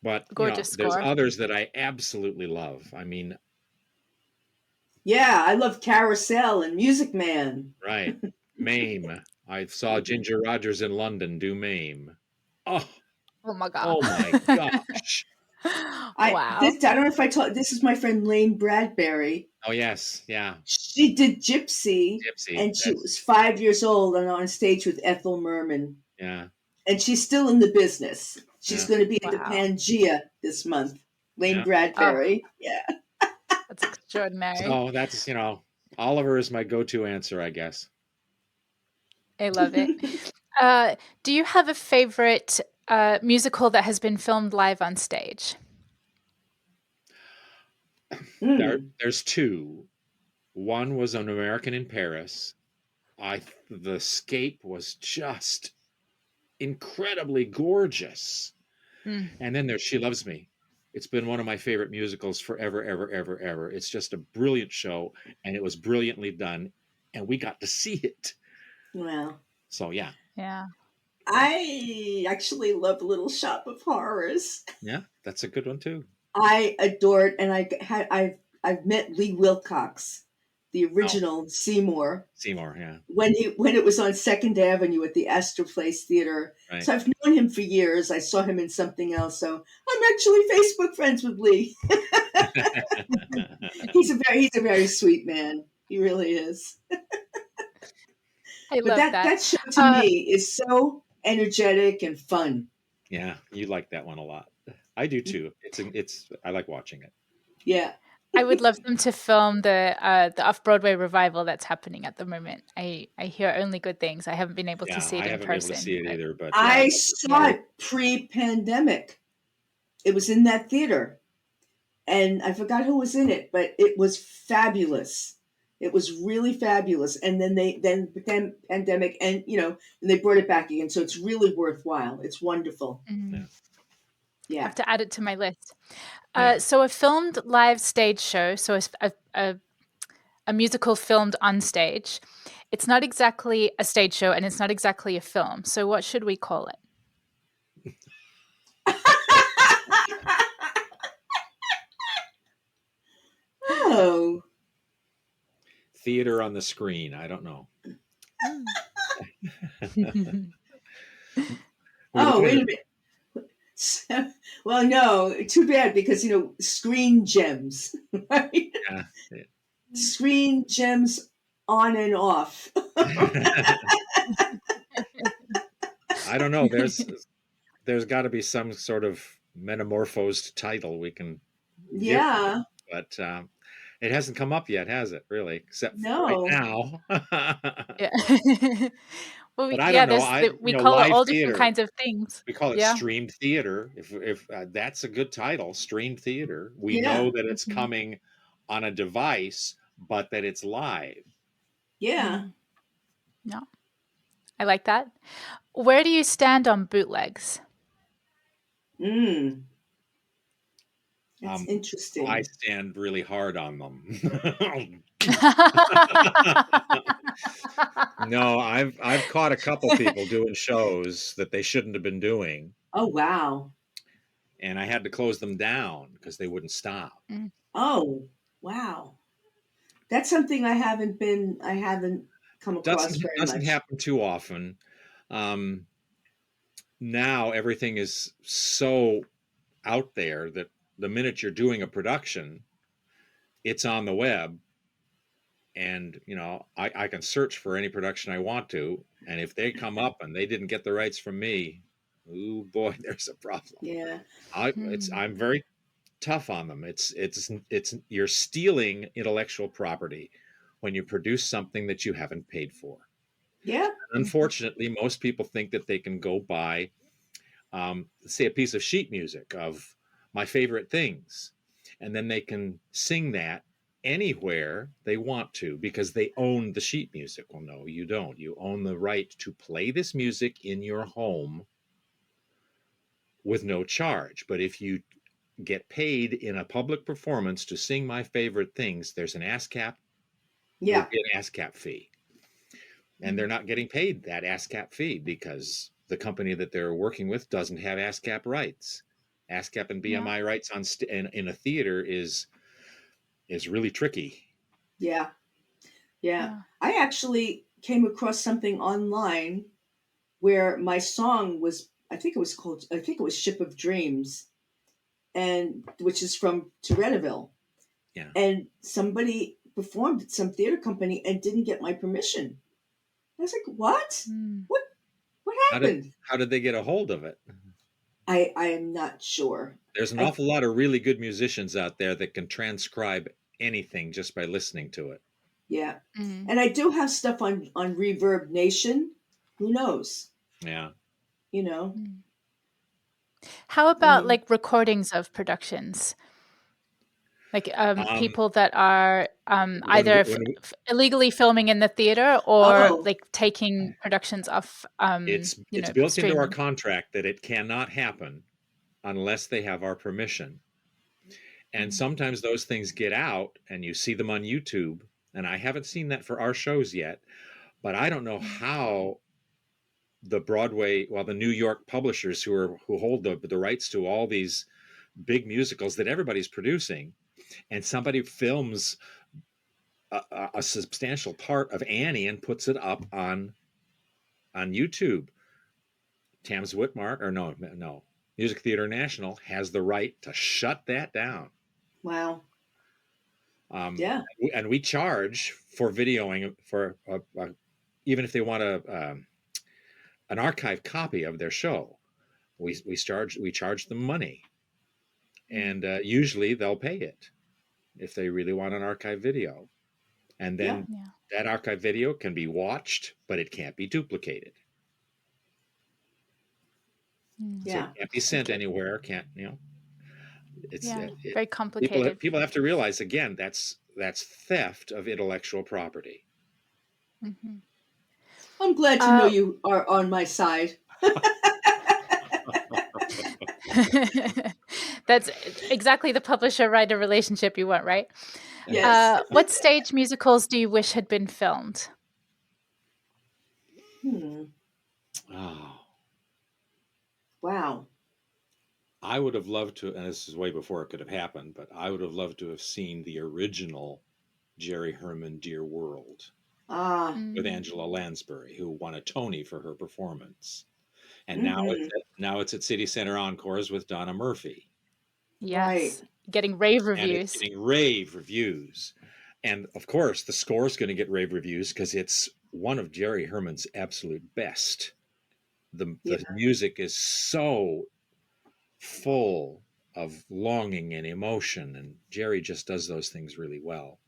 But gorgeous there's score. others that I absolutely love. I mean, yeah, I love Carousel and Music Man. Right. Mame. I saw Ginger Rogers in London do Mame. Oh my God. Oh my gosh. Wow. I don't know if I told. This is my friend Lane Bradbury. Oh yes, yeah. She did Gypsy, and she was 5 years old and on stage with Ethel Merman. Yeah. And she's still in the business. She's going to be at the Pangea this month. Lane Bradbury. Yeah. That's extraordinary. So that's, Oliver is my go-to answer, I guess. I love it. Do you have a favorite musical that has been filmed live on stage? There's two. One was An American in Paris. The scape was just incredibly gorgeous. And then there's She Loves Me. It's been one of my favorite musicals forever, ever, ever, ever. It's just a brilliant show, and it was brilliantly done, and we got to see it. Wow. So yeah. I actually love Little Shop of Horrors. Yeah, that's a good one too. I adore it, and I've met Lee Wilcox, the original Seymour. Seymour, yeah. When it was on Second Avenue at the Astor Place Theater. Right. So I've known him for years. I saw him in something else. So I'm actually Facebook friends with Lee. He's a very sweet man. He really is. I love that. That show to me is so energetic and fun. Yeah, you like that one a lot. I do too. I like watching it. Yeah. I would love them to film the off-Broadway revival that's happening at the moment. I hear only good things. I haven't been able to see it in person. I haven't been able to see it either, but I saw it pre-pandemic. It was in that theater, and I forgot who was in it, but it was fabulous. It was really fabulous. And then pandemic, and and they brought it back again. So it's really worthwhile. It's wonderful. Mm-hmm. Yeah. I have to add it to my list. So a filmed live stage show, so a musical filmed on stage. It's not exactly a stage show, and it's not exactly a film. So what should we call it? Oh. Theater on the screen. I don't know. Wait a minute. Well, no, too bad, because screen gems, right? Yeah. Screen gems on and off. I don't know. There's got to be some sort of metamorphosed title we can. Yeah. But it hasn't come up yet, has it? Really, except no. right now. Yeah. Well, but I don't know. We call it all theater. Different kinds of things. We call it streamed theater. If that's a good title, streamed theater. We know that it's coming on a device, but that it's live. Yeah. No, I like that. Where do you stand on bootlegs? That's interesting. I stand really hard on them. No, I've caught a couple people doing shows that they shouldn't have been doing. Oh, wow. And I had to close them down because they wouldn't stop. Oh, wow. That's something I haven't come across very much. Doesn't happen too often. Now everything is so out there that the minute you're doing a production, it's on the web. And, I can search for any production I want to. And if they come up and they didn't get the rights from me, oh boy, there's a problem. Yeah. I'm very tough on them. It's you're stealing intellectual property when you produce something that you haven't paid for. Yeah. Unfortunately, most people think that they can go buy, say, a piece of sheet music of my favorite things, and then they can sing that anywhere they want to because they own the sheet music. Well, no, you don't. You own the right to play this music in your home with no charge. But if you get paid in a public performance to sing my favorite things, there's an ASCAP. Yeah. An ASCAP fee. And they're not getting paid that ASCAP fee because the company that they're working with doesn't have ASCAP rights. ASCAP and BMI rights in a theater is really tricky. Yeah. I actually came across something online where my song was, I think it was Ship of Dreams, and which is from Tourettaville. Yeah. And somebody performed at some theater company and didn't get my permission. I was like, what? What happened? How did they get a hold of it? I am not sure. There's an awful lot of really good musicians out there that can transcribe anything just by listening to it. Yeah. And I do have stuff on Reverb Nation. Who knows? Yeah. How I about mean, like recordings of productions? Like Um, people that are when either we, when we, illegally filming in the theater or oh, like taking productions off, it's built into our streaming. contract that it cannot happen unless they have our permission. And Mm. sometimes those things get out and you see them on YouTube. And I haven't seen that for our shows yet, but I don't know how the Broadway, well, the New York publishers who hold the rights to all these big musicals that everybody's producing, and somebody films a substantial part of Annie and puts it up on YouTube. Tams Whitmark, or no, Music Theater National has the right to shut that down. wow. Um, Yeah. and we charge for videoing for even if they want an archive copy of their show, we charge them money, and usually they'll pay it if they really want an archive video, and Yeah. then Yeah. that archive video can be watched, but it can't be duplicated. Mm. So it Yeah. can't be sent Okay. anywhere. Can't It's Yeah. it, Very complicated. people have to realize again that's theft of intellectual property. Hmm. I'm glad to know you are on my side. That's exactly the publisher-writer relationship you want, right? Yes. What stage musicals do you wish had been filmed? Oh, Wow. I would have loved to, and this is way before it could have happened, but I would have loved to have seen the original Jerry Herman Dear World Ah. with Mm. Angela Lansbury, who won a Tony for her performance. And Mm-hmm. now it's at City Center Encores with Donna Murphy. Right. Yes. Getting rave And it's reviews. getting rave reviews. And of course, the score is going to get rave reviews because it's one of Jerry Herman's absolute best. The Yeah. music is so full of longing and emotion, and Jerry just does those things really well.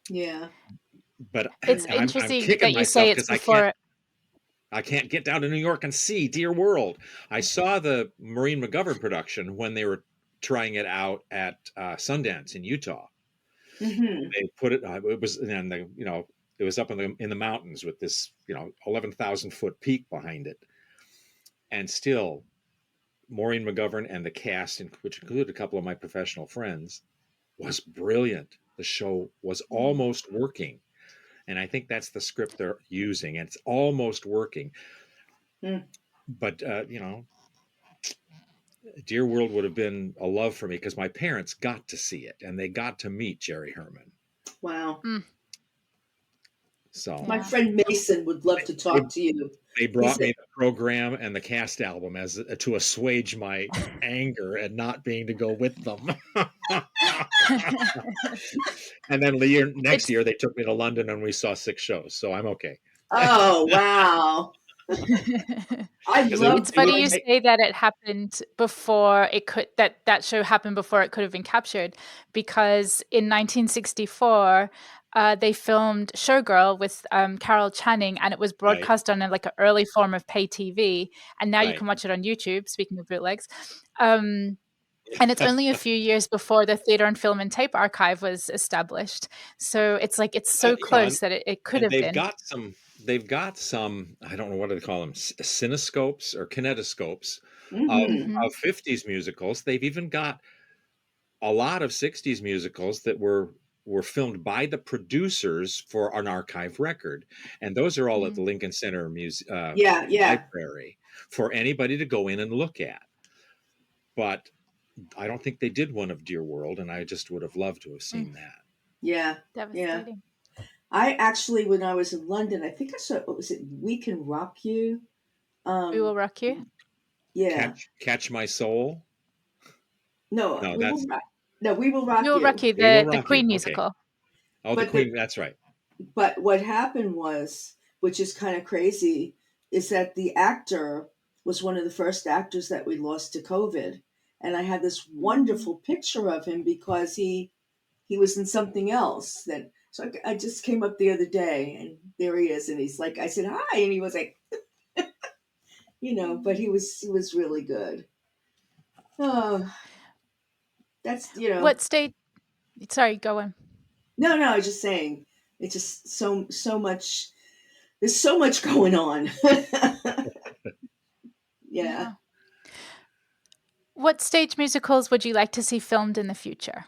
Yeah. But It's and I'm interesting kicking that you say myself it's because before. I can't get down to New York and see Dear World. I saw the Maureen McGovern production when they were trying it out at Sundance in Utah. Mm-hmm. They put it. It was and the it was up in the mountains with this 11,000-foot peak behind it, and still Maureen McGovern and the cast, which included a couple of my professional friends, was brilliant. The show was Mm. almost working. And I think that's the script they're using. And it's almost working. Mm. But, Dear World would have been a love for me because my parents got to see it and they got to meet Jerry Herman. Wow. Mm. So My Yeah. friend Mason would love to they, talk to you. they He brought said, me the program and the cast album as to assuage my anger at not being to go with them. And then next It's year they took me to London and we saw 6 shows, so I'm okay. "Oh, wow. I'd Because they love it's they funny wouldn't you to." make say that it happened before it could that show happened before it could have been captured, because in 1964 they filmed Showgirl with Carol Channing, and it was right, broadcast on like an early form of pay TV, and now you right. can watch it on YouTube. Speaking of bootlegs, um, and it's only a few years before the Theatre and Film and Tape Archive was established. So it's like it's so And, close that it could and have been. they've got some, I don't know what do they call them, cinescopes or kinetoscopes of Mm-hmm. Hmm. 50s musicals. They've even got a lot of 60s musicals that were filmed by the producers for an archive record, and those are all at the Mm. Lincoln Center Yeah, yeah, library for anybody to go in and look at. But I don't think they did one of Dear World, and I just would have loved to have Mm. seen that. yeah, yeah. Devastating. I actually, when I was in London, I think I saw, what was it? We Can Rock You. We Will Um, Rock You. yeah. Catch My Soul. No, No, we will that's rock. No, We Will We Rock Will Rock You. You, We Will the Rock You. Queen Okay. musical. Oh, the But Queen. That's right. but what happened was, which is kind of crazy, is that the actor was one of the first actors that we lost to COVID, and I had this Mm. wonderful picture of him because he was in something else. That so I just came up the other day, and there he is, and he's like, I said hi, and he was like, But he was really good. Oh, that's, What stage? Sorry, go on. no, I was just saying, it's just so much, there's so much going on. Yeah. What stage musicals would you like to see filmed in the future?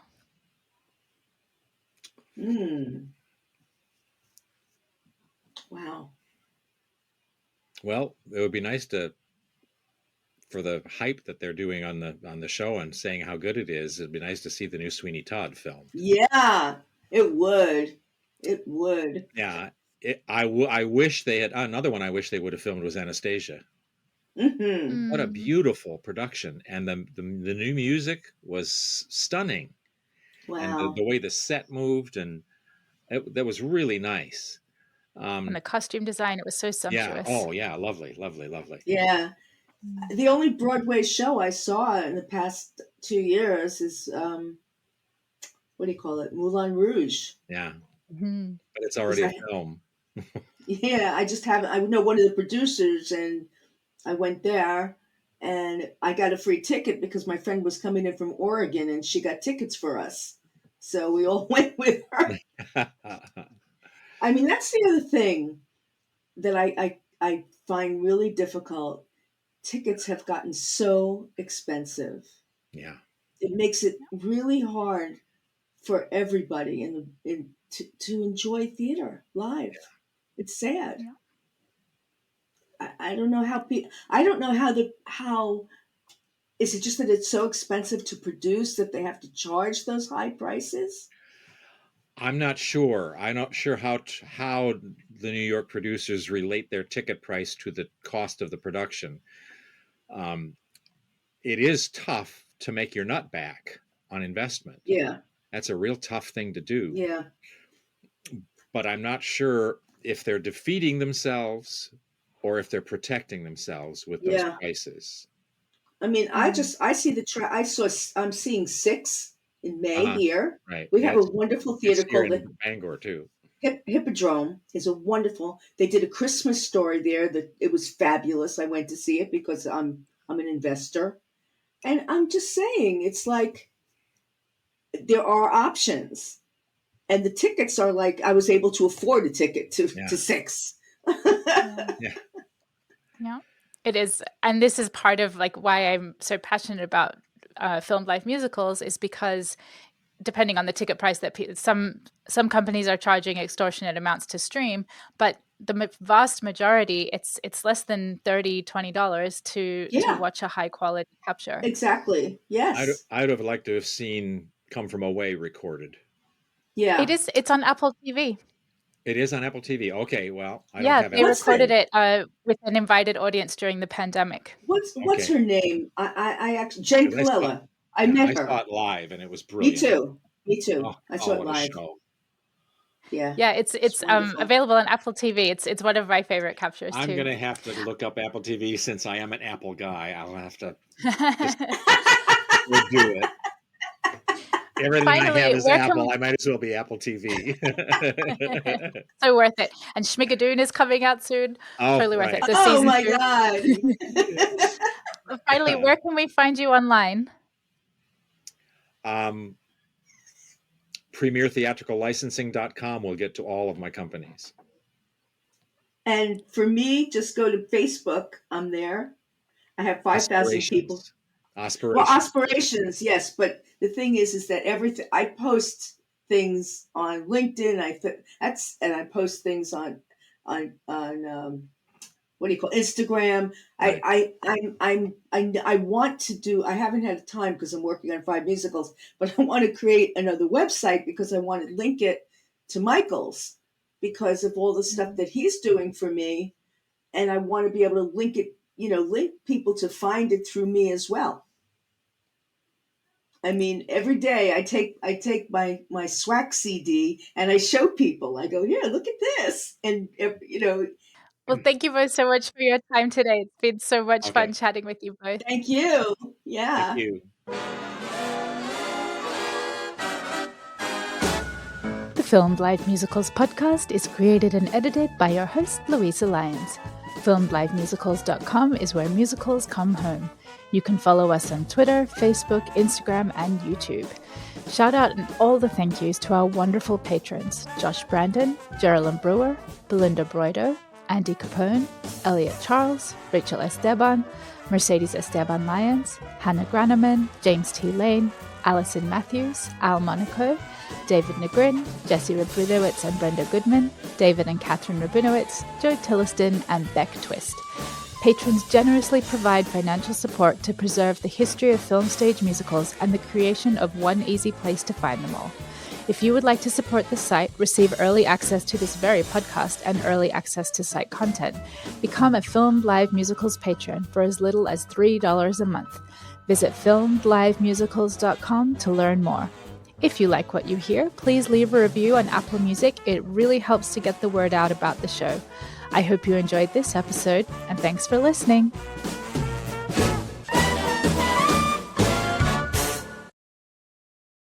Wow. Well, it would be nice for the hype that they're doing on the show and saying how good it is. It'd be nice to see the new Sweeney Todd film. Yeah, it would. It would. Yeah, I wish they had another one. I wish they would have filmed was Anastasia. Mm-hmm. What a beautiful production, and the new music was stunning, and Wow. the way the set moved, and that was really nice. And the costume design, it was so Yeah. sumptuous. Oh, yeah. Lovely, lovely, lovely. Yeah. The only Broadway show I saw in the past 2 years is what do you call it? Moulin Rouge. Yeah. Mm-hmm. But it's already a film. Yeah, I just haven't. I know one of the producers, and I went there, and I got a free ticket because my friend was coming in from Oregon, and she got tickets for us, so we all went with her. I mean, that's the other thing that I find really difficult. Tickets have gotten so expensive. Yeah. It makes it really hard for everybody to enjoy theater live. Yeah. It's sad. Yeah. I don't know I don't know how is it just that it's so expensive to produce that they have to charge those high prices? I'm not sure. I'm not sure how the New York producers relate their ticket price to the cost of the production. It is tough to make your nut back on investment. Yeah. That's a real tough thing to do. Yeah. But I'm not sure if they're defeating themselves or if they're protecting themselves with those prices. I mean, I see I'm seeing 6 in May here. Right. We have a wonderful theater called the Bangor too. Hippodrome is a wonderful. They did a Christmas story there that it was fabulous. I went to see it because I'm an investor. And I'm just saying, it's like there are options. And the tickets are like, I was able to afford a ticket to 6. Yeah, it is. And this is part of like why I'm so passionate about filmed live musicals, is because depending on the ticket price that some companies are charging extortionate amounts to stream, but the vast majority, it's less than $20 to watch a high quality capture. Exactly. Yes. I'd have liked to have seen Come From Away recorded. Yeah. It's on Apple TV. It is on Apple TV. Okay, well, I don't have they recorded it with an invited audience during the pandemic. What's her name? I actually Jen Colella. I met her. I saw it live, and it was brilliant. Me too. I saw it live. Yeah, it's available on Apple TV. It's one of my favorite captures too. I'm gonna have to look up Apple TV since I am an Apple guy. I'll have to do it. Everything Finally, I have is Apple. I might as well be Apple TV. So worth it. And Schmigadoon is coming out soon. Totally worth it. Oh my God. Finally, where can we find you online? PremierTheatricalLicensing.com will get to all of my companies. And for me, just go to Facebook. I'm there. I have 5,000 people. Aspirations, yes. But the thing is that everything I post things on LinkedIn. I post things on what do you call Instagram. Right. I want to do. I haven't had time because I'm working on 5 musicals, but I want to create another website because I want to link it to Michael's because of all the stuff that he's doing for me, and I want to be able to link it. Link people to find it through me as well. I mean, every day I take my SWAC CD and I show people. I go, here, look at this, and Well, thank you both so much for your time today. It's been so much fun chatting with you both. Thank you. Yeah. Thank you. The Filmed Live Musicals podcast is created and edited by your host, Luisa Lyons. FilmedLiveMusicals.com is where musicals come home. You can follow us on Twitter, Facebook, Instagram, and YouTube. Shout out and all the thank yous to our wonderful patrons, Josh Brandon, Geraldine Brewer, Belinda Broido, Andy Capone, Elliot Charles, Rachel Esteban, Mercedes Esteban Lyons, Hannah Graneman, James T. Lane, Alison Matthews, Al Monaco, David Negrin, Jesse Rabinowitz and Brenda Goodman, David and Catherine Rabinowitz, Joe Tilliston, and Beck Twist. Patrons generously provide financial support to preserve the history of film stage musicals and the creation of one easy place to find them all. If you would like to support the site, receive early access to this very podcast, and early access to site content, become a Filmed Live Musicals patron for as little as $3 a month. Visit filmedlivemusicals.com to learn more. If you like what you hear, please leave a review on Apple Music. It really helps to get the word out about the show. I hope you enjoyed this episode, and thanks for listening.